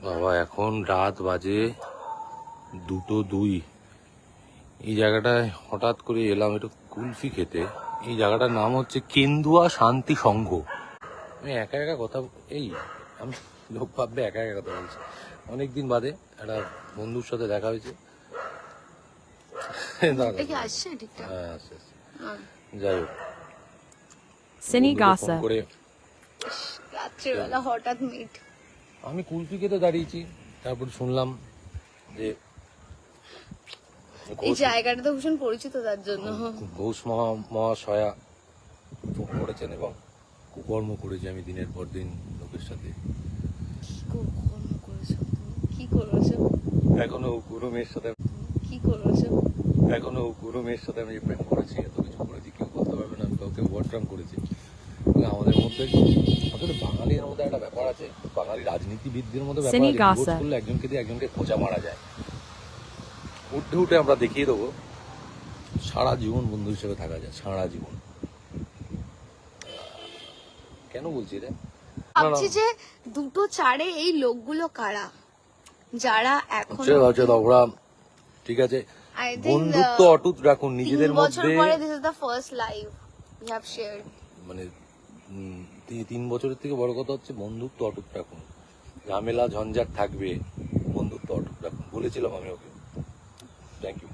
বাবা এখন রাত বাজে 2:02। এই জায়গাটায় হঠাৎ করে এলাম একটু কুলফি খেতে। এই জায়গাটার নাম হচ্ছে কেন্দুয়া শান্তি সংঘ। আমি একা একা কথা আমি লোক ভাববে একা একা কথা বলছি। অনেকদিন বাদে একটা বন্ধুর সাথে দেখা হয়েছে। যাই হোক, করে হঠাৎ মিট আমি কুলফি খেতে দাঁড়িয়েছি, তারপর শুনলাম যে এই জায়গাটা তো ভীষণ পরিচিত, তার জন্য ঘোষ মহাশয়া করেছেন এবং কুকর্ম করেছি আমি দিনের পর দিন লোকের সাথে। কি করেছো? এখনো গুরু মেয়ের সাথে আমি প্রেম করেছি, এত কিছু করেছি, কেউ বলতে পারবে না আমি কাউকে ওভারট্রাম করেছি। আমাদের মধ্যে আসলে বাঙালির মধ্যে একটা ব্যাপার আছে, বাঙালি রাজনীতিবিদদের মধ্যে ব্যাপার আছে, ডিভোর্স করলে একজনকে দিয়ে একজনকে খোঁজা মারা যায়। উঠে আমরা দেখিয়ে দেবো সারা জীবন বন্ধু হিসেবে থাকা যায়, সারা জীবন। কেন বলছি রে? ভাবছি যে 2:04 এই লোকগুলো কারা, যারা এখন ওরা ঠিক আছে, বন্ধুত্ব অটুট রাখুন নিজেদের মধ্যে। This is the first live we have shared. মানে 3 বছরের থেকে বড় কথা হচ্ছে বন্ধুত্ব অটুট রাখুন। ঝামেলা ঝঞ্ঝাট থাকবে, বন্ধুত্ব অটুট রাখুন। বলেছিলাম আমি ওকে। Thank you.